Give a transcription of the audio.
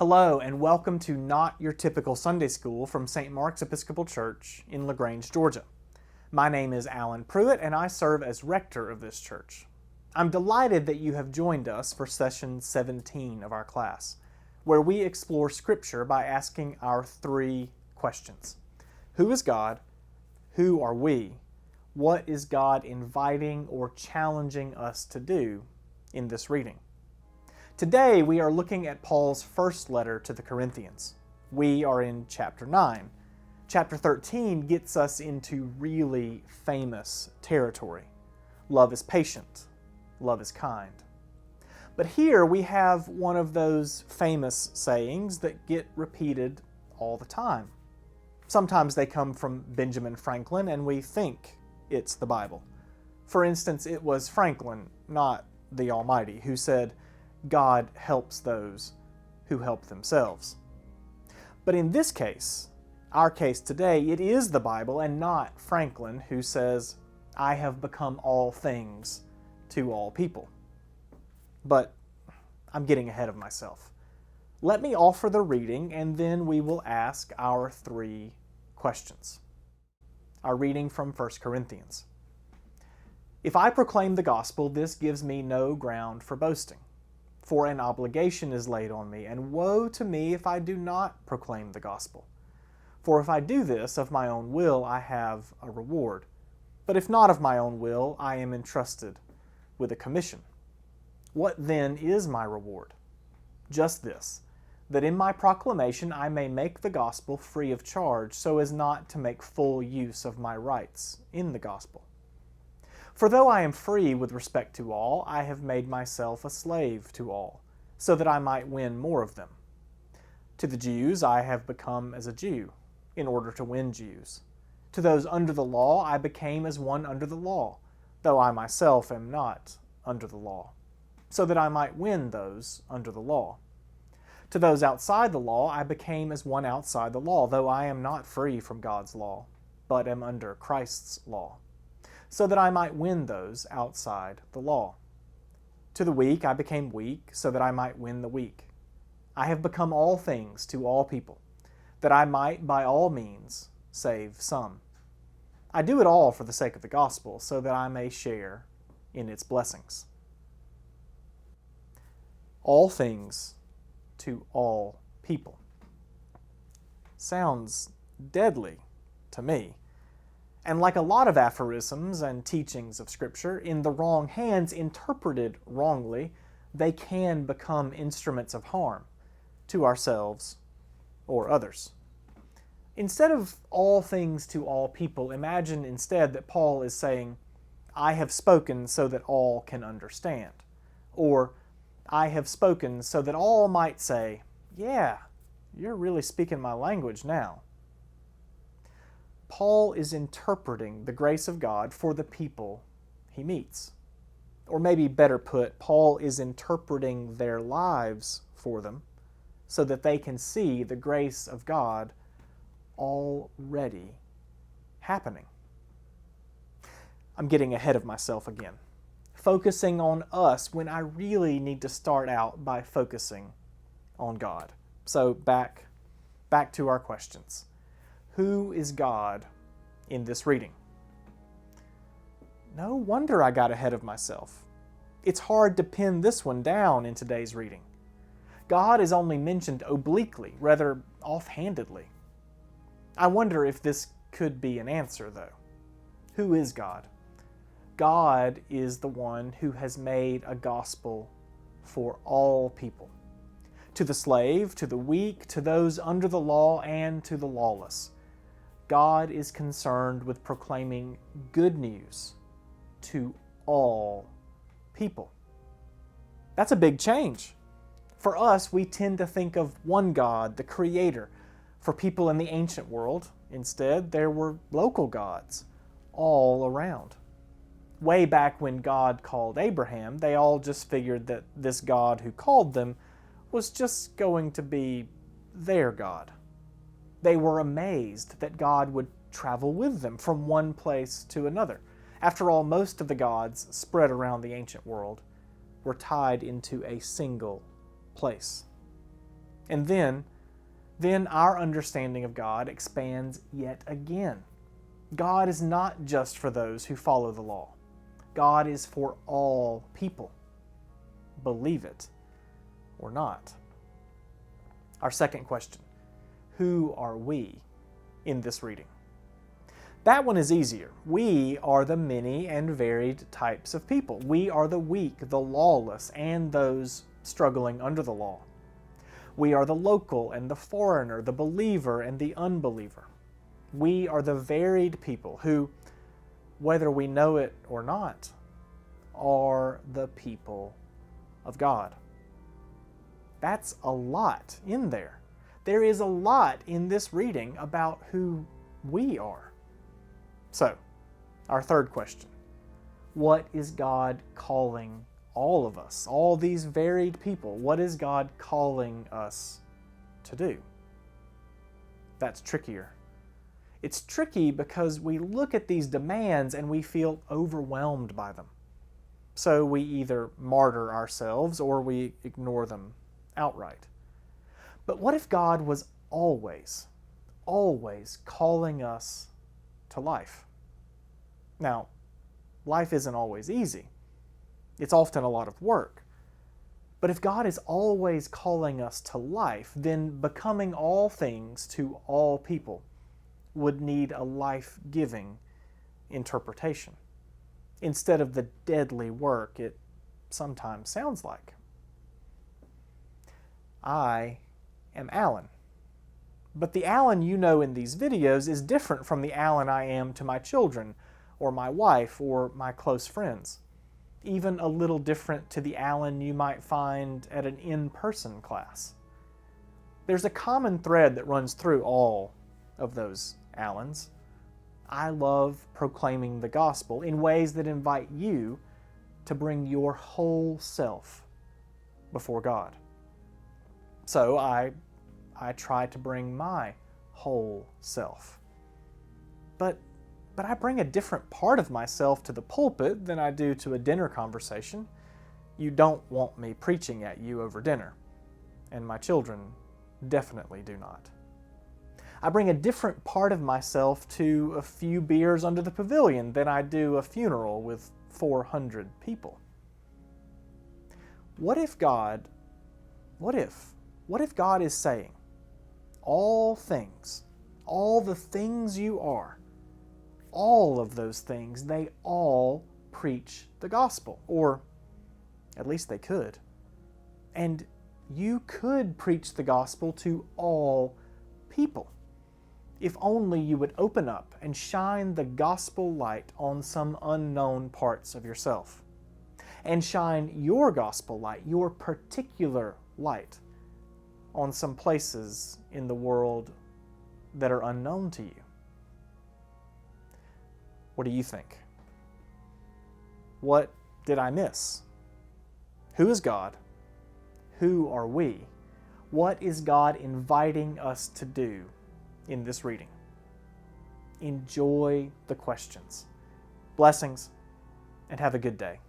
Hello and welcome to Not Your Typical Sunday School from St. Mark's Episcopal Church in LaGrange, Georgia. My name is Alan Pruitt and I serve as rector of this church. I'm delighted that you have joined us for session 17 of our class, where we explore Scripture by asking our three questions. Who is God? Who are we? What is God inviting or challenging us to do in this reading? Today we are looking at Paul's first letter to the Corinthians. We are in chapter 9. Chapter 13 gets us into really famous territory. Love is patient. Love is kind. But here we have one of those famous sayings that get repeated all the time. Sometimes they come from Benjamin Franklin and we think it's the Bible. For instance, it was Franklin, not the Almighty, who said, God helps those who help themselves. But in this case, our case today, it is the Bible and not Franklin who says, I have become all things to all people. But I'm getting ahead of myself. Let me offer the reading and then we will ask our three questions. Our reading from 1 Corinthians. If I proclaim the gospel, this gives me no ground for boasting. For an obligation is laid on me, and woe to me if I do not proclaim the gospel. For if I do this of my own will, I have a reward. But if not of my own will, I am entrusted with a commission. What then is my reward? Just this, that in my proclamation I may make the gospel free of charge, so as not to make full use of my rights in the gospel. For though I am free with respect to all, I have made myself a slave to all, so that I might win more of them. To the Jews I have become as a Jew, in order to win Jews. To those under the law I became as one under the law, though I myself am not under the law, so that I might win those under the law. To those outside the law I became as one outside the law, though I am not free from God's law, but am under Christ's law, so that I might win those outside the law. To the weak I became weak, so that I might win the weak. I have become all things to all people, that I might by all means save some. I do it all for the sake of the gospel, so that I may share in its blessings. All things to all people. Sounds deadly to me. And like a lot of aphorisms and teachings of Scripture, in the wrong hands, interpreted wrongly, they can become instruments of harm to ourselves or others. Instead of all things to all people, imagine instead that Paul is saying, I have spoken so that all can understand. Or, I have spoken so that all might say, yeah, you're really speaking my language now. Paul is interpreting the grace of God for the people he meets. Or maybe better put, Paul is interpreting their lives for them so that they can see the grace of God already happening. I'm getting ahead of myself again, focusing on us when I really need to start out by focusing on God. So back to our questions. Who is God in this reading? No wonder I got ahead of myself. It's hard to pin this one down in today's reading. God is only mentioned obliquely, rather offhandedly. I wonder if this could be an answer, though. Who is God? God is the one who has made a gospel for all people. To the slave, to the weak, to those under the law, and to the lawless. God is concerned with proclaiming good news to all people. That's a big change. For us, we tend to think of one God, the Creator. For people in the ancient world, instead, there were local gods all around. Way back when God called Abraham, they all just figured that this God who called them was just going to be their God. They were amazed that God would travel with them from one place to another. After all, most of the gods spread around the ancient world were tied into a single place. And then our understanding of God expands yet again. God is not just for those who follow the law. God is for all people. Believe it or not. Our second question: who are we in this reading? That one is easier. We are the many and varied types of people. We are the weak, the lawless, and those struggling under the law. We are the local and the foreigner, the believer and the unbeliever. We are the varied people who, whether we know it or not, are the people of God. That's a lot in there. There is a lot in this reading about who we are. So, our third question: what is God calling all of us, all these varied people? What is God calling us to do? That's trickier. It's tricky because we look at these demands and we feel overwhelmed by them. So we either martyr ourselves or we ignore them outright. But what if God was always calling us to life? Now, life isn't always easy. It's often a lot of work. But if God is always calling us to life, then becoming all things to all people would need a life-giving interpretation, instead of the deadly work it sometimes sounds like. I am Alan. But the Alan you know in these videos is different from the Alan I am to my children, or my wife, or my close friends. Even a little different to the Alan you might find at an in-person class. There's a common thread that runs through all of those Alans. I love proclaiming the gospel in ways that invite you to bring your whole self before God. So I try to bring my whole self. But I bring a different part of myself to the pulpit than I do to a dinner conversation. You don't want me preaching at you over dinner, and my children definitely do not. I bring a different part of myself to a few beers under the pavilion than I do a funeral with 400 people. What if God is saying, all things, all the things you are, all of those things, they all preach the gospel, or at least they could. And you could preach the gospel to all people, if only you would open up and shine the gospel light on some unknown parts of yourself, and shine your gospel light, your particular light, on some places in the world that are unknown to you. What do you think? What did I miss? Who is God? Who are we? What is God inviting us to do in this reading? Enjoy the questions. Blessings, and have a good day.